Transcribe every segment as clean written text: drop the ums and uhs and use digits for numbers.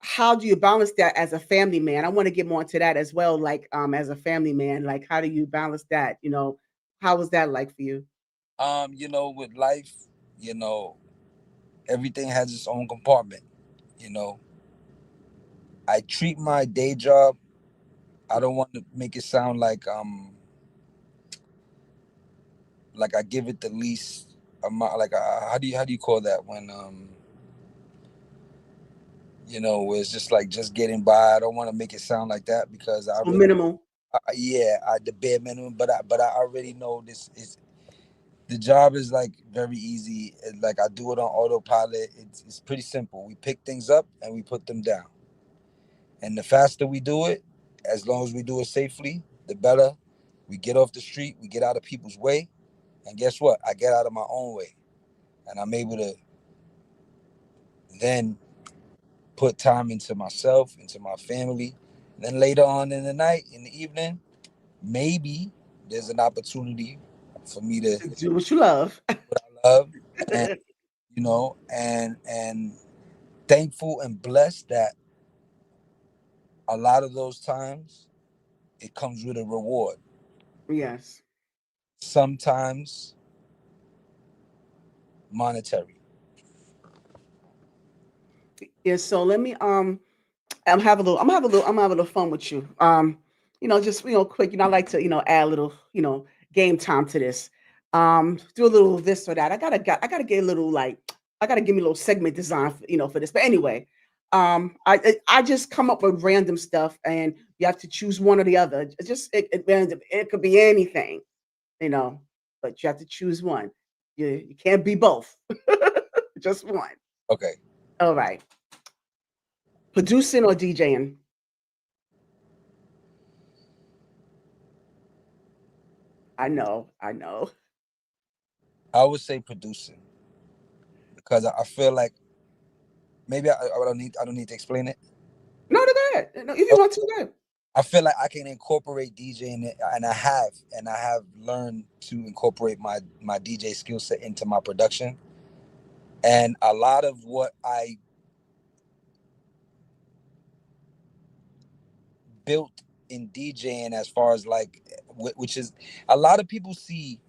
how do you balance that as a family man? I want to get more into that as well. Like, as a family man, like, how do you balance that? How was that like for you? With life, you know, everything has its own compartment. You know, I treat my day job. I don't want to make it sound like I give it the least amount. Like, how do you call that when where it's just like just getting by. I don't want to make it sound like that because I So already, minimal. yeah, I the bare minimum. But I already know this is the job is like very easy. Like I do it on autopilot. It's pretty simple. We pick things up and we put them down. And the faster we do it, as long as we do it safely, the better. We get off the street, we get out of people's way, and guess what? I get out of my own way, and I'm able to then put time into myself, into my family. And then later on in the night, in the evening, maybe there's an opportunity for me to To do what you love. what I love, and and thankful and blessed that a lot of those times it comes with a reward. Yes. Sometimes monetary. Yeah. So let me I'm having a little fun with you. Just quick. I like to add a little game time to this. Do a little this or that. I gotta get a little like I gotta give me a little segment design for this. But anyway, I just come up with random stuff, and you have to choose one or the other. It could be anything, you know, but you have to choose one. You can't be both. Just one. Okay. All right. Producing or DJing? I know. I know. I would say producing because I feel like maybe I don't need to explain it. No, they're good. No, if you want to, good. I feel like I can incorporate DJing it, and I have learned to incorporate my DJ skill set into my production. And a lot of what I built in DJing, as far as like, which is a lot of people see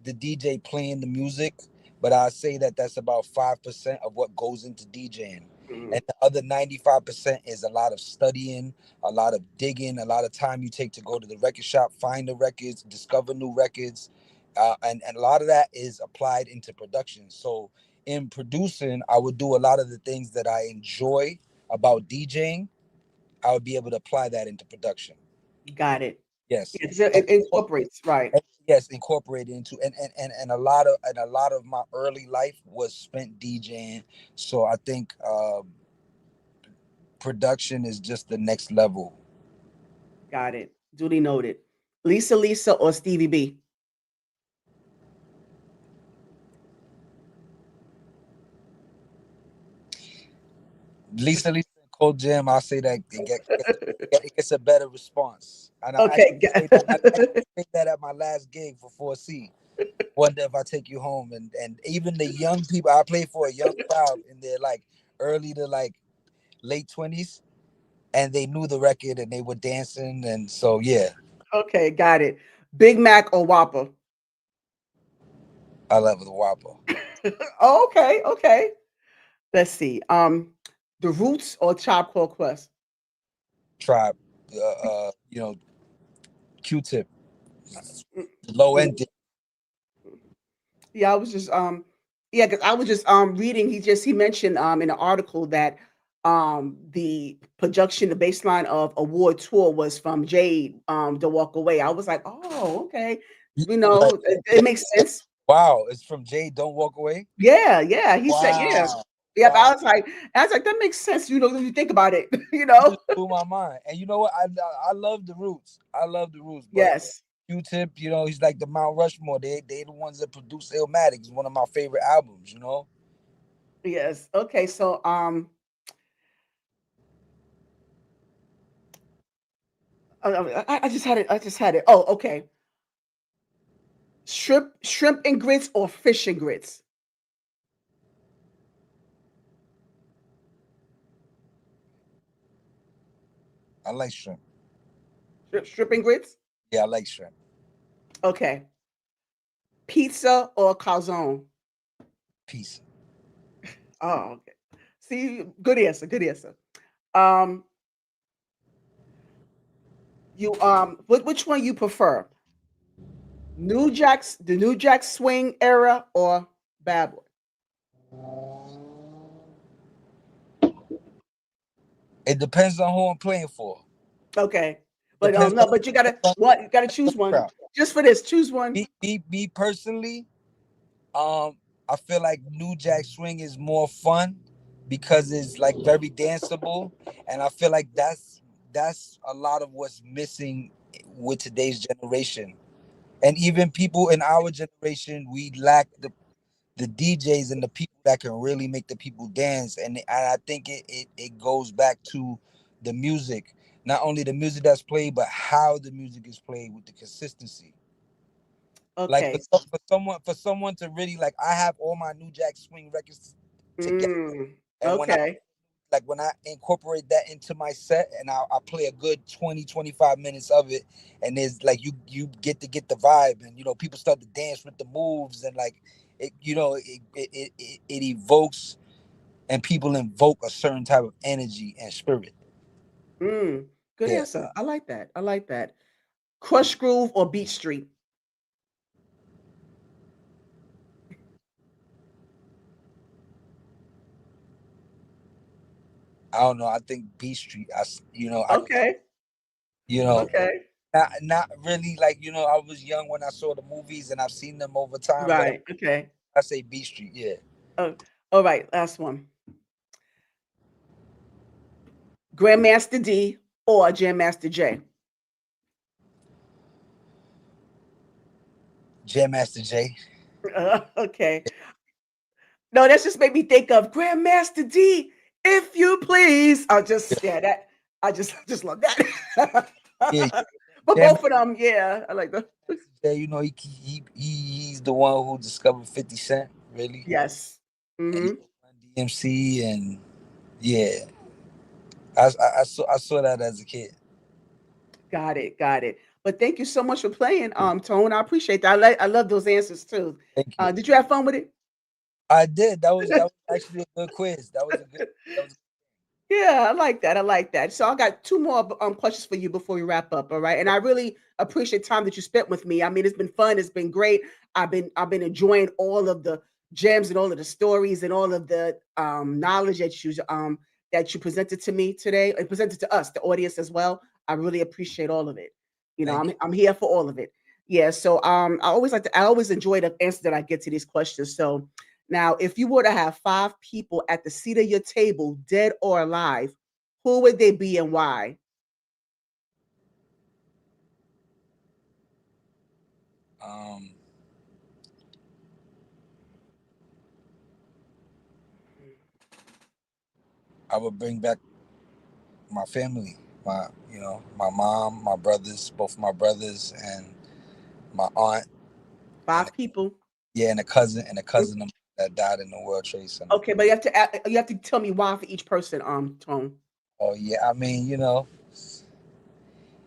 the DJ playing the music, but I say that that's about 5% of what goes into DJing. Mhm. And the other 95% is a lot of studying, a lot of digging, a lot of time you take to go to the record shop, find the records, discover new records. And a lot of that is applied into production. So in producing, I would do a lot of the things that I enjoy about DJing. I would be able to apply that into production. Got it. Yes. Yes, it incorporates, right. Yes, incorporated into, and a lot of my early life was spent DJing. So I think production is just the next level. Got it. Duly noted. Lisa or Stevie B? Lisa and Cold Jam, I'll say that it gets a better response. And I Okay. actually say that, I actually say that at my last gig for 4C. Wonder if I take you home, and even the young people, I play for a young crowd in their like early to like late 20s, and they knew the record and they were dancing, and so yeah, Okay, got it. Big Mac or Whopper? I love the Whopper. Oh, okay, okay. Let's see. The Roots or Chop Call Quest? Tribe, Q-Tip, low Mm, end. Yeah, I was just yeah, because I was just reading. He mentioned in an article that the production, the baseline of Award Tour was from Jade to Walk Away. I was like, oh, okay. Like, It makes sense. wow, it's from Jay. Don't walk away. Yeah, yeah. He said, yeah. Wow, Yep. wow. I was like, that makes sense, when you think about it, You just blew my mind. And you know what? I love the Roots. I love the Roots, but Yes. Q-Tip, he's like the Mount Rushmore. They the ones that produce Illmatic. It's one of my favorite albums. Yes. Okay. So I just had it. I just had it. Oh, okay. Shrimp and grits or fish and grits? I like shrimp. Shrimp and grits. Yeah, I like shrimp. Okay. Pizza or calzone? Pizza. Oh, okay. See, good answer. Good answer. Um, which one you prefer? The New Jack Swing era or Bad Boy? It depends on who I'm playing for. Okay, but Depends no, but you gotta on what? You gotta choose the one. crowd. Just for this, choose one. Me personally, um, I feel like New Jack Swing is more fun because it's like very danceable, and I feel like that's a lot of what's missing with today's generation. And even people in our generation, we lack the DJs and the people that can really make the people dance. And I think it goes back to the music, not only the music that's played, but how the music is played with the consistency. Like Okay. for someone to really like, I have all my New Jack Swing records together, Mm, and okay. when I incorporate that into my set and I play a good 20 to 25 minutes of it, and there's like you get the vibe, and people start to dance with the moves, and like it evokes, and people invoke a certain type of energy and spirit. Mm, good Yeah, answer. I like that. I like that. Crush Groove or Beat Street? I don't know. I think B Street. I Okay. you know Okay. not really, like, I was young when I saw the movies, and I've seen them over time, but Right. Okay. I say B Street. Yeah, Oh, all right. Last one. Grandmaster D or Jam Master J? Jam Master Jay. Okay. No, that's just made me think of Grandmaster D, if you please. I just love that. Yeah, But Jam both of them, yeah, I like that. Master Jay. He's the one who discovered 50 Cent, really, Yes. and he Hmm. run DMC, and yeah, I saw that as a kid. Got it. Got it. But thank you so much for playing, Tone. I appreciate that. I love those answers too. Thank you. Did you have fun with it? I did. That was actually a good quiz. That was Yeah, I like that. I like that. So I got two more questions for you before we wrap up. All right, and I really appreciate time that you spent with me. I mean, it's been fun. It's been great. I've been enjoying all of the gems and all of the stories and all of the knowledge that you presented to me today and presented to us, the audience as well. I really appreciate all of it. You know, thank I'm here for all of it. Yeah. So I always enjoy the answer that I get to these questions. So now, if you were to have five people at the seat of your table, dead or alive, who would they be and why? you. I would bring back my family, my mom, my brothers, both my brothers, and my aunt, and Five people. yeah, and a cousin of that died in the World Trade Center. Okay, but you have to tell me why for each person. Tone. Oh yeah, I mean,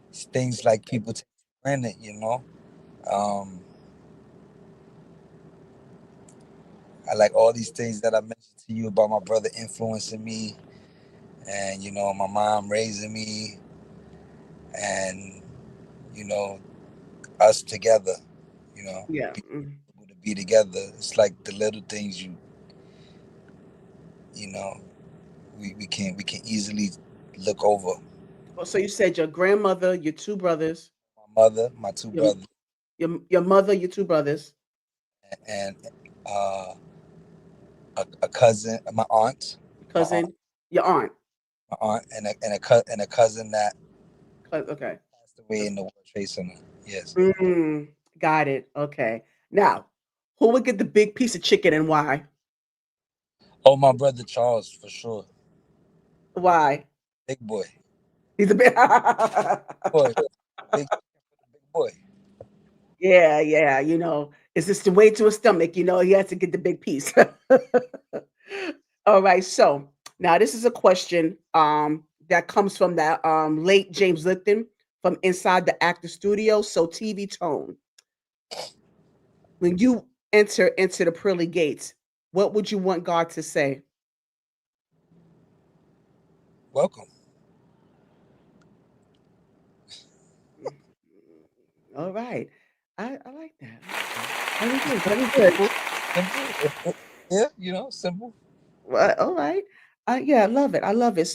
it's things like people take for granted. Um, I like all these things that I mentioned to you about my brother influencing me, and my mom raising me, and you know us together. Yeah. Being able to be together. It's like the little things you know we can easily look over. Oh, so you said your grandmother, your two brothers, My mother, my two your brothers, your mother, your two brothers, and uh, a cousin, my aunt, cousin, your aunt. and a cousin that Okay. passed away in the World Trade Center. Yes. Mm, got it. Okay. Now, who would get the big piece of chicken and why? Oh, my brother Charles, for sure. Why? Big boy. He's a bit. Boy, big boy. Yeah, yeah, it's just the way to his stomach, he has to get the big piece. All right, so now this is a question. that comes from that late James Lipton from Inside the Actor Studio. So TV tone. When you enter into the pearly gates, what would you want God to say? Welcome. Mm, all right. I like that. I like that. Very good. Simple, Very good. simple. Yeah, simple. Well, all right. Yeah, I love it. I love it.